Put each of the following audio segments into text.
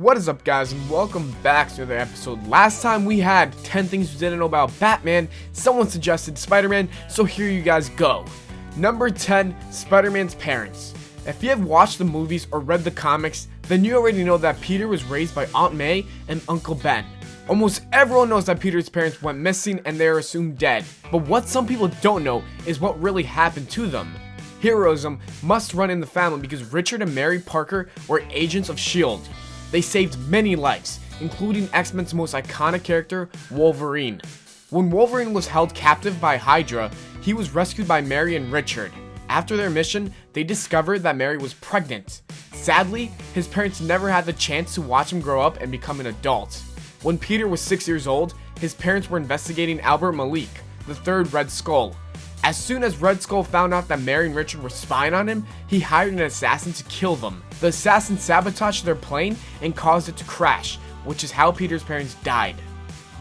What is up, guys, and welcome back to another episode. Last time we had 10 things you didn't know about Batman. Someone suggested Spider-Man, so here you guys go. Number 10, Spider-Man's parents. If you have watched the movies or read the comics, then you already know that Peter was raised by Aunt May and Uncle Ben. Almost everyone knows that Peter's parents went missing and they are assumed dead, but what some people don't know is what really happened to them. Heroism must run in the family because Richard and Mary Parker were agents of S.H.I.E.L.D. They saved many lives, including X-Men's most iconic character, Wolverine. When Wolverine was held captive by Hydra, he was rescued by Mary and Richard. After their mission, they discovered that Mary was pregnant. Sadly, his parents never had the chance to watch him grow up and become an adult. When Peter was 6 years old, his parents were investigating Albert Malik, the third Red Skull. As soon as Red Skull found out that Mary and Richard were spying on him, he hired an assassin to kill them. The assassin sabotaged their plane and caused it to crash, which is how Peter's parents died.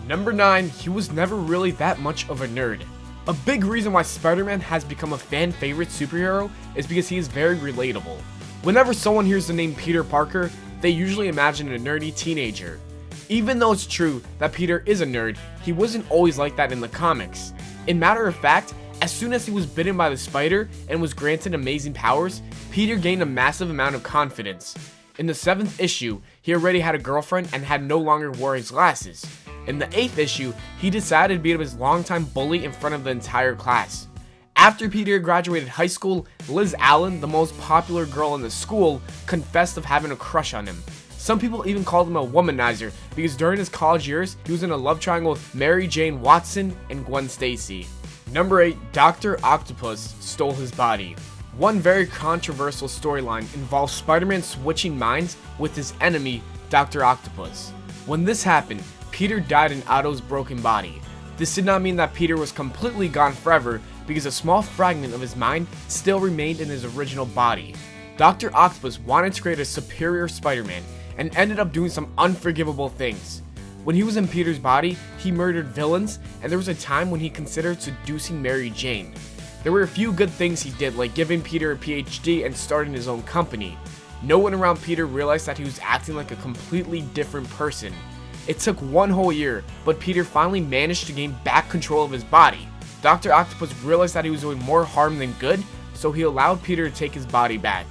Number 9, he was never really that much of a nerd. A big reason why Spider-Man has become a fan favorite superhero is because he is very relatable. Whenever someone hears the name Peter Parker, they usually imagine a nerdy teenager. Even though it's true that Peter is a nerd, he wasn't always like that in the comics. In matter of fact, as soon as he was bitten by the spider and was granted amazing powers, Peter gained a massive amount of confidence. In the 7th issue, he already had a girlfriend and had no longer wore his glasses. In the 8th issue, he decided to beat up his longtime bully in front of the entire class. After Peter graduated high school, Liz Allen, the most popular girl in the school, confessed of having a crush on him. Some people even called him a womanizer because during his college years, he was in a love triangle with Mary Jane Watson and Gwen Stacy. Number 8, Dr. Octopus stole his body. One very controversial storyline involves Spider-Man switching minds with his enemy, Dr. Octopus. When this happened, Peter died in Otto's broken body. This did not mean that Peter was completely gone forever because a small fragment of his mind still remained in his original body. Dr. Octopus wanted to create a superior Spider-Man and ended up doing some unforgivable things. When he was in Peter's body, he murdered villains, and there was a time when he considered seducing Mary Jane. There were a few good things he did, like giving Peter a PhD and starting his own company. No one around Peter realized that he was acting like a completely different person. It took one whole year, but Peter finally managed to gain back control of his body. Dr. Octopus realized that he was doing more harm than good, so he allowed Peter to take his body back.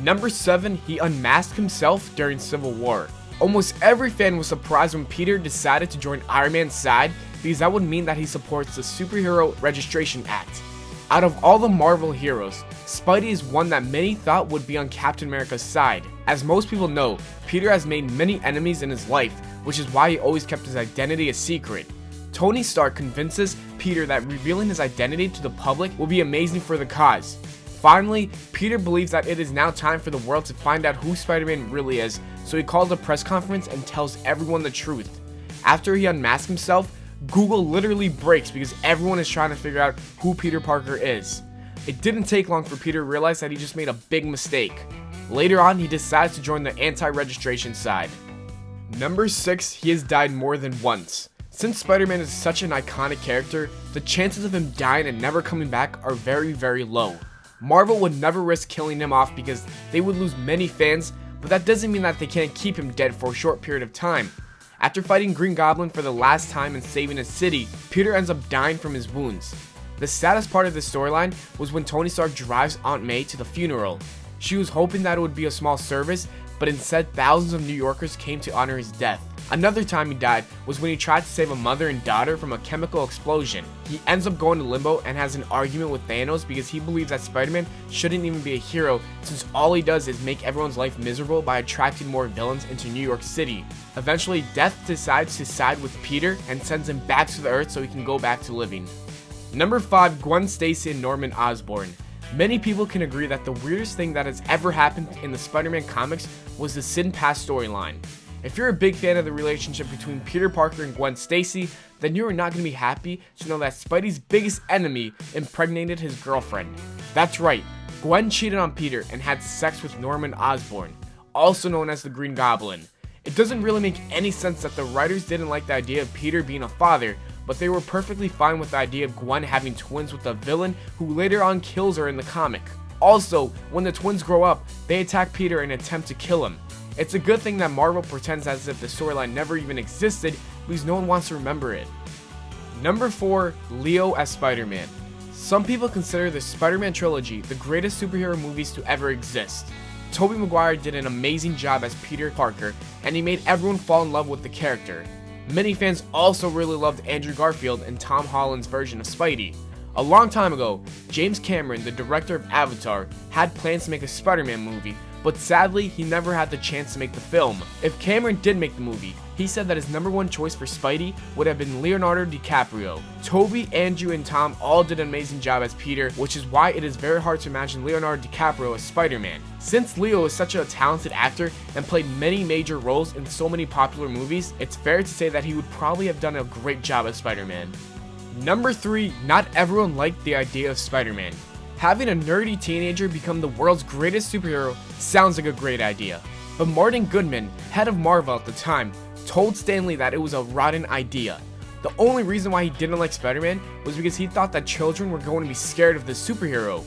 Number 7, he unmasked himself during Civil War. Almost every fan was surprised when Peter decided to join Iron Man's side because that would mean that he supports the Superhero Registration Act. Out of all the Marvel heroes, Spidey is one that many thought would be on Captain America's side. As most people know, Peter has made many enemies in his life, which is why he always kept his identity a secret. Tony Stark convinces Peter that revealing his identity to the public will be amazing for the cause. Finally, Peter believes that it is now time for the world to find out who Spider-Man really is, so he calls a press conference and tells everyone the truth. After he unmasks himself, Google literally breaks because everyone is trying to figure out who Peter Parker is. It didn't take long for Peter to realize that he just made a big mistake. Later on, he decides to join the anti-registration side. Number 6, he has died more than once. Since Spider-Man is such an iconic character, the chances of him dying and never coming back are very, very low. Marvel would never risk killing him off because they would lose many fans, but that doesn't mean that they can't keep him dead for a short period of time. After fighting Green Goblin for the last time and saving his city, Peter ends up dying from his wounds. The saddest part of the storyline was when Tony Stark drives Aunt May to the funeral. She was hoping that it would be a small service, but instead thousands of New Yorkers came to honor his death. Another time he died was when he tried to save a mother and daughter from a chemical explosion. He ends up going to limbo and has an argument with Thanos because he believes that Spider-Man shouldn't even be a hero since all he does is make everyone's life miserable by attracting more villains into New York City. Eventually, Death decides to side with Peter and sends him back to the Earth so he can go back to living. Number 5, Gwen Stacy and Norman Osborn. Many people can agree that the weirdest thing that has ever happened in the Spider-Man comics was the Sin Pass storyline. If you're a big fan of the relationship between Peter Parker and Gwen Stacy, then you are not going to be happy to know that Spidey's biggest enemy impregnated his girlfriend. That's right, Gwen cheated on Peter and had sex with Norman Osborn, also known as the Green Goblin. It doesn't really make any sense that the writers didn't like the idea of Peter being a father, but they were perfectly fine with the idea of Gwen having twins with a villain who later on kills her in the comic. Also, when the twins grow up, they attack Peter and attempt to kill him. It's a good thing that Marvel pretends as if the storyline never even existed because no one wants to remember it. Number 4, Leo as Spider-Man. Some people consider the Spider-Man trilogy the greatest superhero movies to ever exist. Tobey Maguire did an amazing job as Peter Parker, and he made everyone fall in love with the character. Many fans also really loved Andrew Garfield and Tom Holland's version of Spidey. A long time ago, James Cameron, the director of Avatar, had plans to make a Spider-Man movie, but sadly, he never had the chance to make the film. If Cameron did make the movie, he said that his number one choice for Spidey would have been Leonardo DiCaprio. Tobey, Andrew, and Tom all did an amazing job as Peter, which is why it is very hard to imagine Leonardo DiCaprio as Spider-Man. Since Leo is such a talented actor and played many major roles in so many popular movies, it's fair to say that he would probably have done a great job as Spider-Man. Number 3, not everyone liked the idea of Spider-Man. Having a nerdy teenager become the world's greatest superhero sounds like a great idea, but Martin Goodman, head of Marvel at the time, told Stan Lee that it was a rotten idea. The only reason why he didn't like Spider-Man was because he thought that children were going to be scared of the superhero.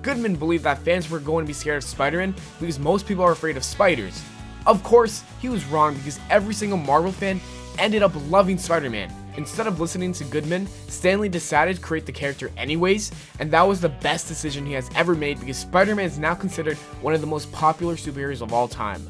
Goodman believed that fans were going to be scared of Spider-Man because most people are afraid of spiders. Of course, he was wrong because every single Marvel fan ended up loving Spider-Man. Instead of listening to Goodman, Stan Lee decided to create the character anyways, and that was the best decision he has ever made because Spider-Man is now considered one of the most popular superheroes of all time.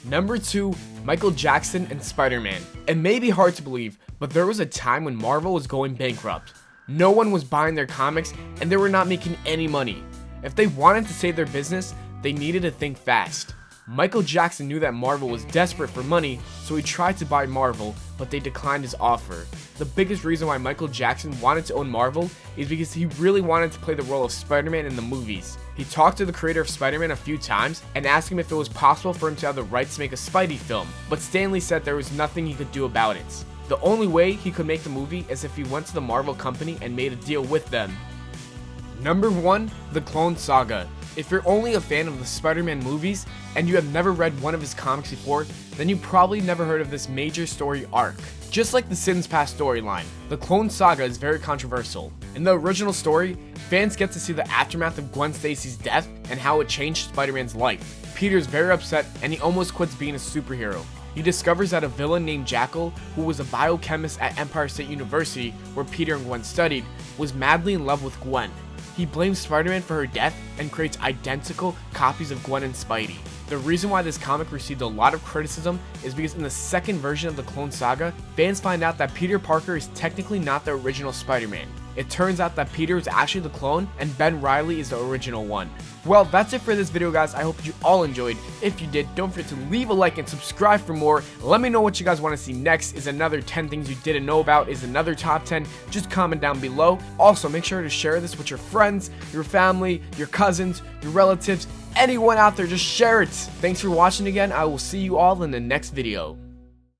Number 2, Michael Jackson and Spider-Man. It may be hard to believe, but there was a time when Marvel was going bankrupt. No one was buying their comics, and they were not making any money. If they wanted to save their business, they needed to think fast. Michael Jackson knew that Marvel was desperate for money, so he tried to buy Marvel, but they declined his offer. The biggest reason why Michael Jackson wanted to own Marvel is because he really wanted to play the role of Spider-Man in the movies. He talked to the creator of Spider-Man a few times and asked him if it was possible for him to have the rights to make a Spidey film, but Stan Lee said there was nothing he could do about it. The only way he could make the movie is if he went to the Marvel company and made a deal with them. Number 1, The Clone Saga. If you're only a fan of the Spider-Man movies and you have never read one of his comics before, then you probably never heard of this major story arc. Just like the Sins Past storyline, the Clone Saga is very controversial. In the original story, fans get to see the aftermath of Gwen Stacy's death and how it changed Spider-Man's life. Peter's very upset and he almost quits being a superhero. He discovers that a villain named Jackal, who was a biochemist at Empire State University where Peter and Gwen studied, was madly in love with Gwen. He blames Spider-Man for her death and creates identical copies of Gwen and Spidey. The reason why this comic received a lot of criticism is because in the second version of the Clone Saga, fans find out that Peter Parker is technically not the original Spider-Man. It turns out that Peter is actually the clone and Ben Reilly is the original one. Well, that's it for this video, guys. I hope you all enjoyed. If you did, don't forget to leave a like and subscribe for more. Let me know what you guys want to see next. Is another 10 things you didn't know about? Is another top 10? Just comment down below. Also, make sure to share this with your friends, your family, your cousins, your relatives, anyone out there. Just share it. Thanks for watching again. I will see you all in the next video.